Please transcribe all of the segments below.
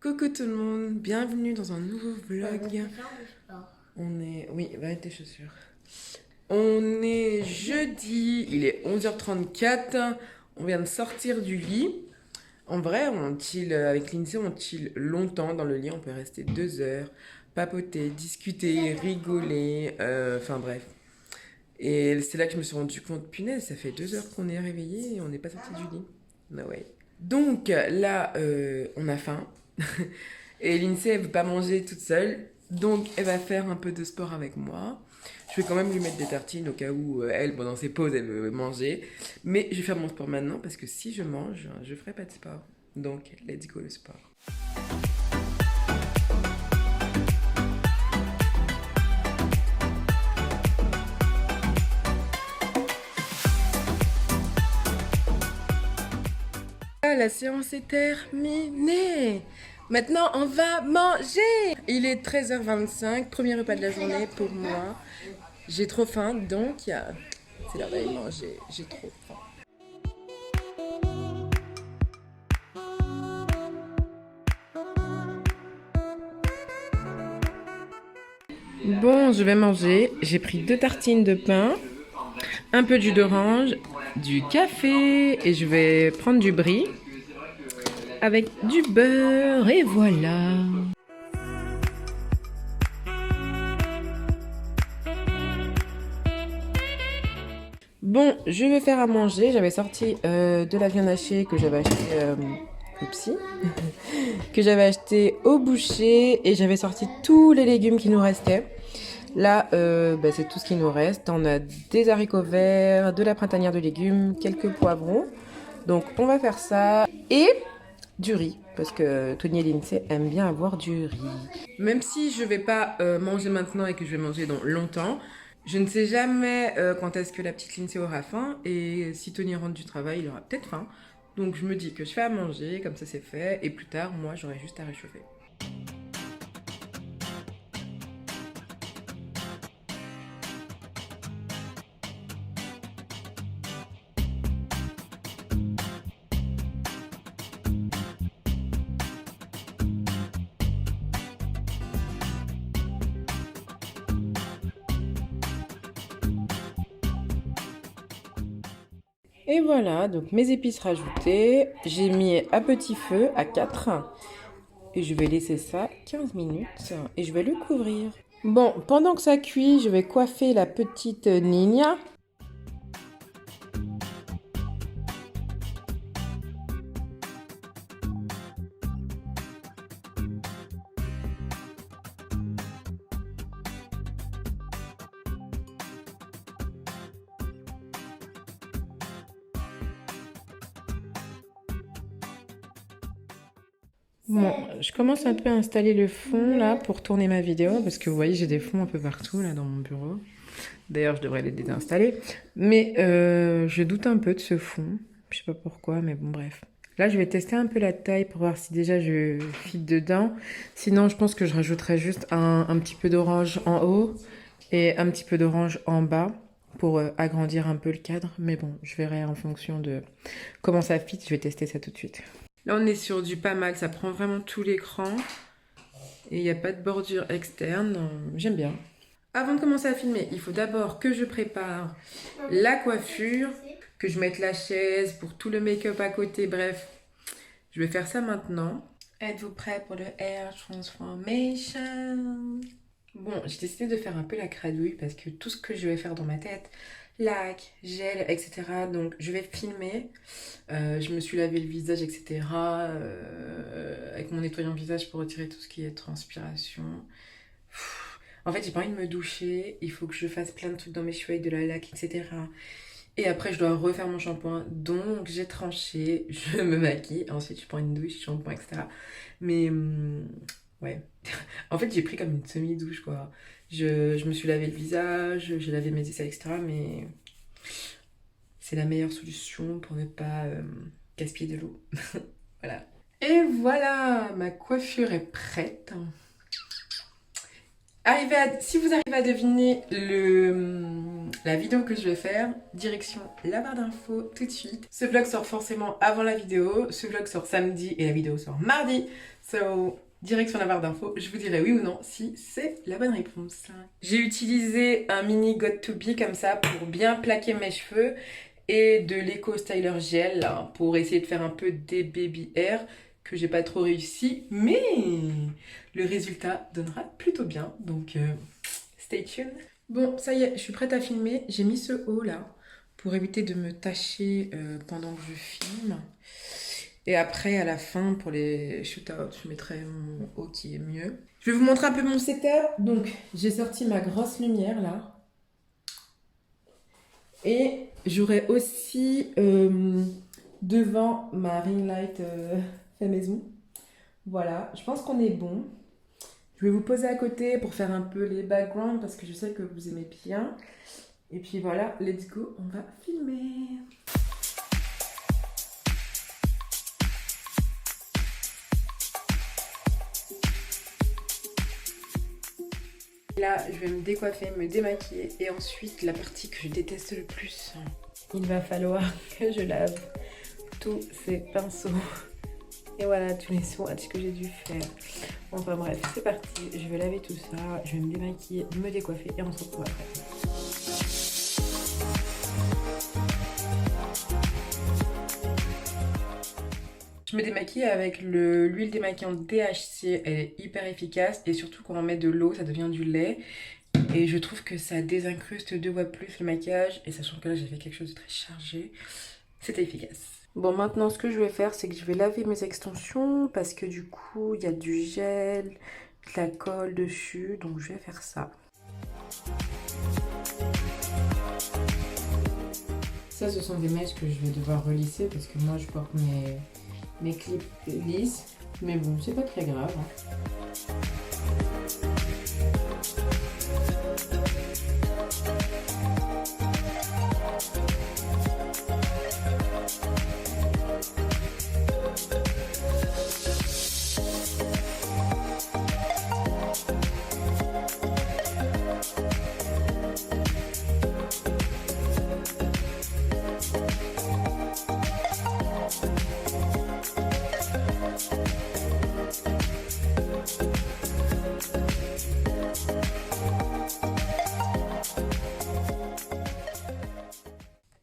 Coucou tout le monde, bienvenue dans un nouveau vlog. Oui, va mettre tes chaussures. On est jeudi, il est 11h34, on vient de sortir du lit. En vrai, on chill avec Lindsay, on chill longtemps dans le lit, on peut rester 2 heures, papoter, discuter, rigoler, enfin bref. Et c'est là que je me suis rendu compte, punaise, ça fait 2 heures qu'on est réveillé et on n'est pas sorti du lit. No way. Donc là, on a faim. Et Lindsay, elle veut pas manger toute seule. Donc elle va faire un peu de sport avec moi. Je vais quand même lui mettre des tartines au cas où elle, pendant ses pauses, elle veut manger. Mais je vais faire mon sport maintenant parce que si je mange, je ferai pas de sport. Donc, let's go le sport. Ah, la séance est terminée. Maintenant, on va manger. Il est 13h25, premier repas de la journée pour moi. J'ai trop faim, donc c'est l'heure d'aller manger. J'ai trop faim. Bon, je vais manger. J'ai pris 2 tartines de pain, un peu de jus d'orange, du café et je vais prendre du brie avec du beurre et voilà. Bon, je vais faire à manger. J'avais sorti de la viande hachée que j'avais acheté oupsie, que j'avais acheté au boucher et j'avais sorti tous les légumes qui nous restaient. Là, c'est tout ce qui nous reste. On a des haricots verts, de la printanière de légumes, quelques poivrons. Donc, on va faire ça. Et du riz, parce que Tony et Lindsay aiment bien avoir du riz. Même si je vais pas manger maintenant et que je vais manger dans longtemps, je ne sais jamais quand est-ce que la petite Lindsay aura faim. Et si Tony rentre du travail, il aura peut-être faim. Donc, je me dis que je fais à manger, comme ça c'est fait. Et plus tard, moi, j'aurai juste à réchauffer. Et voilà, donc mes épices rajoutées. J'ai mis à petit feu, à 4. Et je vais laisser ça 15 minutes. Et je vais le couvrir. Bon, pendant que ça cuit, je vais coiffer la petite Nina. Bon, je commence un peu à installer le fond là pour tourner ma vidéo parce que vous voyez j'ai des fonds un peu partout là dans mon bureau. D'ailleurs je devrais les désinstaller. Mais je doute un peu de ce fond. Je sais pas pourquoi mais bon bref. Là je vais tester un peu la taille pour voir si déjà je fit dedans. Sinon je pense que je rajouterai juste un petit peu d'orange en haut et un petit peu d'orange en bas pour agrandir un peu le cadre. Mais bon je verrai en fonction de comment ça fit. Je vais tester ça tout de suite. Là, on est sur du pas mal, ça prend vraiment tout l'écran. Et il n'y a pas de bordure externe. J'aime bien. Avant de commencer à filmer, il faut d'abord que je prépare la coiffure, que je mette la chaise pour tout le make-up à côté. Bref, je vais faire ça maintenant. Êtes-vous prêts pour le Hair Transformation? Bon, j'ai décidé de faire un peu la cradouille parce que tout ce que je vais faire dans ma tête, lac, gel, etc. Donc je vais filmer. Je me suis lavé le visage, etc. Avec mon nettoyant visage pour retirer tout ce qui est transpiration. En fait, j'ai pas envie de me doucher. Il faut que je fasse plein de trucs dans mes cheveux avec de la laque, etc. Et après, je dois refaire mon shampoing. Donc, j'ai tranché. Je me maquille. Ensuite, je prends une douche, shampoing, etc. Mais, ouais. En fait, j'ai pris comme une semi-douche, quoi. Je me suis lavé le visage, j'ai lavé mes aisselles, etc. Mais c'est la meilleure solution pour ne pas gaspiller de l'eau. Voilà. Et voilà, ma coiffure est prête. Si vous arrivez à deviner la vidéo que je vais faire, direction la barre d'infos tout de suite. Ce vlog sort forcément avant la vidéo. Ce vlog sort samedi et la vidéo sort mardi. So, direction la barre d'infos. Je vous dirai oui ou non si c'est la bonne réponse. J'ai utilisé un mini Got To Be comme ça pour bien plaquer mes cheveux et de l'Eco Styler Gel là, pour essayer de faire un peu des baby hair que j'ai pas trop réussi, mais le résultat donnera plutôt bien, donc stay tuned. Bon, ça y est, je suis prête à filmer. J'ai mis ce haut là pour éviter de me tacher pendant que je filme. Et après, à la fin, pour les shootouts, je mettrai mon haut qui est mieux. Je vais vous montrer un peu mon setup. Donc, j'ai sorti ma grosse lumière là. Et j'aurai aussi devant ma ring light fait maison. Voilà, je pense qu'on est bon. Je vais vous poser à côté pour faire un peu les backgrounds parce que je sais que vous aimez bien. Et puis voilà, let's go, on va filmer. Là, je vais me décoiffer, me démaquiller et ensuite la partie que je déteste le plus. Il va falloir que je lave tous ces pinceaux. Et voilà tous les swatchs que j'ai dû faire. Enfin bref, c'est parti. Je vais laver tout ça, je vais me démaquiller, me décoiffer et on se retrouve après. Je me démaquille avec l'huile démaquillante DHC, elle est hyper efficace et surtout quand on met de l'eau, ça devient du lait. Et je trouve que ça désincruste 2 fois plus le maquillage et sachant que là j'ai fait quelque chose de très chargé, c'était efficace. Bon, maintenant ce que je vais faire, c'est que je vais laver mes extensions parce que du coup il y a du gel, de la colle dessus, donc je vais faire ça. Ça, ce sont des mèches que je vais devoir relisser parce que moi je porte mes clips lisses, mais bon, c'est pas très grave.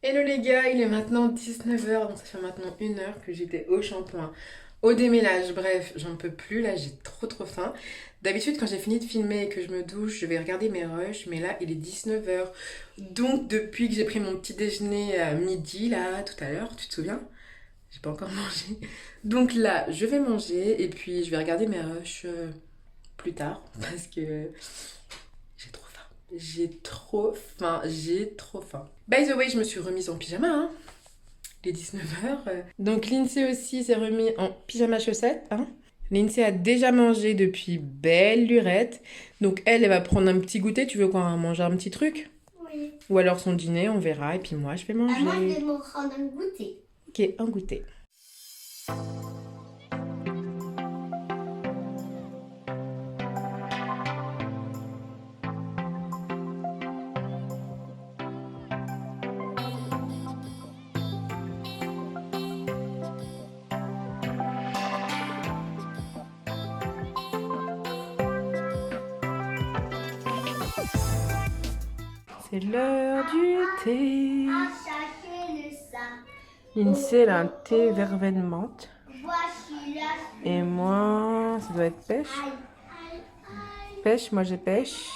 Hello les gars, il est maintenant 19h, donc ça fait maintenant 1 heure que j'étais au shampoing, au démêlage, bref, j'en peux plus, là j'ai trop faim. D'habitude quand j'ai fini de filmer et que je me douche, je vais regarder mes rushs, mais là il est 19h. Donc depuis que j'ai pris mon petit déjeuner à midi, là, tout à l'heure, tu te souviens? J'ai pas encore mangé. Donc là, je vais manger et puis je vais regarder mes rushs plus tard, parce que j'ai trop faim. J'ai trop faim. By the way, je me suis remise en pyjama, hein. Il est 19h. Donc Lindsay aussi s'est remis en pyjama chaussettes, hein. Lindsay a déjà mangé depuis belle lurette. Donc elle va prendre un petit goûter. Tu veux qu'on mange un petit truc? Oui. Ou alors son dîner, on verra. Et puis moi, je vais manger. Moi, je vais me prendre un goûter. Ok, un goûter. C'est l'heure du thé. À chacun le ça. Lindsay, elle a un thé verveine menthe. Voici la Et moi, ça doit être pêche. aïe, aïe, aïe. Pêche, moi j'ai pêche.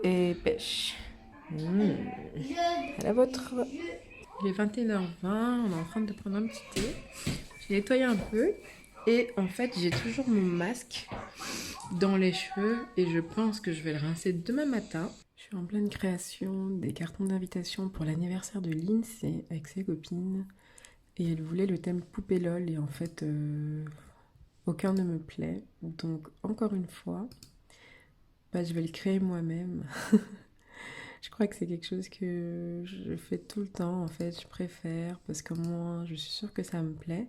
Et pêche. À la vôtre. Il est 21h20, on est en train de prendre un petit thé. J'ai nettoyé un peu. Et en fait, j'ai toujours mon masque dans les cheveux. Et je pense que je vais le rincer demain matin. Je suis en pleine création des cartons d'invitation pour l'anniversaire de Lindsay avec ses copines. Et elle voulait le thème poupée lol. Et en fait, aucun ne me plaît. Donc, encore une fois, bah, je vais le créer moi-même. Je crois que c'est quelque chose que je fais tout le temps, en fait. Je préfère parce qu'au moins, je suis sûre que ça me plaît.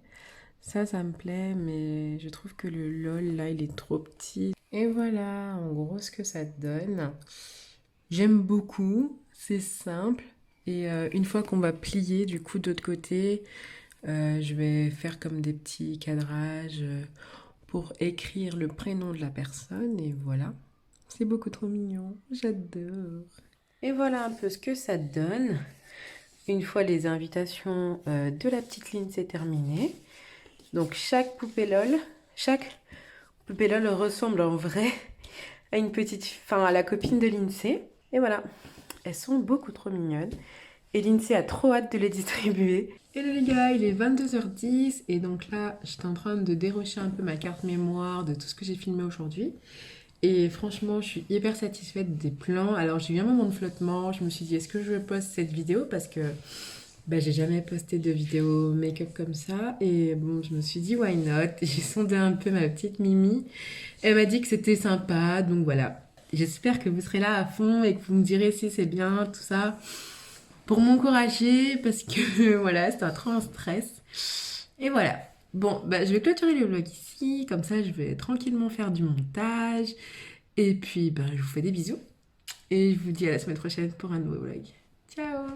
Ça me plaît, mais je trouve que le LOL, là, il est trop petit. Et voilà, en gros, ce que ça donne. J'aime beaucoup, c'est simple. Et une fois qu'on va plier, du coup, de l'autre côté, je vais faire comme des petits cadrages pour écrire le prénom de la personne. Et voilà, c'est beaucoup trop mignon, j'adore. Et voilà un peu ce que ça donne. Une fois les invitations de la petite ligne c'est terminé. Donc chaque poupée LOL ressemble en vrai à une à la copine de l'INSEE. Et voilà, elles sont beaucoup trop mignonnes. Et l'INSEE a trop hâte de les distribuer. Et là les gars, il est 22h10 et donc là, j'étais en train de dérocher un peu ma carte mémoire de tout ce que j'ai filmé aujourd'hui. Et franchement, je suis hyper satisfaite des plans. Alors j'ai eu un moment de flottement, je me suis dit est-ce que je poste cette vidéo parce que j'ai jamais posté de vidéo make-up comme ça. Et bon, je me suis dit why not. J'ai sondé un peu ma petite Mimi. Elle m'a dit que c'était sympa, donc voilà. J'espère que vous serez là à fond et que vous me direz si c'est bien, tout ça, pour m'encourager, parce que voilà, c'était trop un stress. Et voilà. Bon, je vais clôturer le vlog ici, comme ça je vais tranquillement faire du montage. Et puis, je vous fais des bisous. Et je vous dis à la semaine prochaine pour un nouveau vlog. Ciao!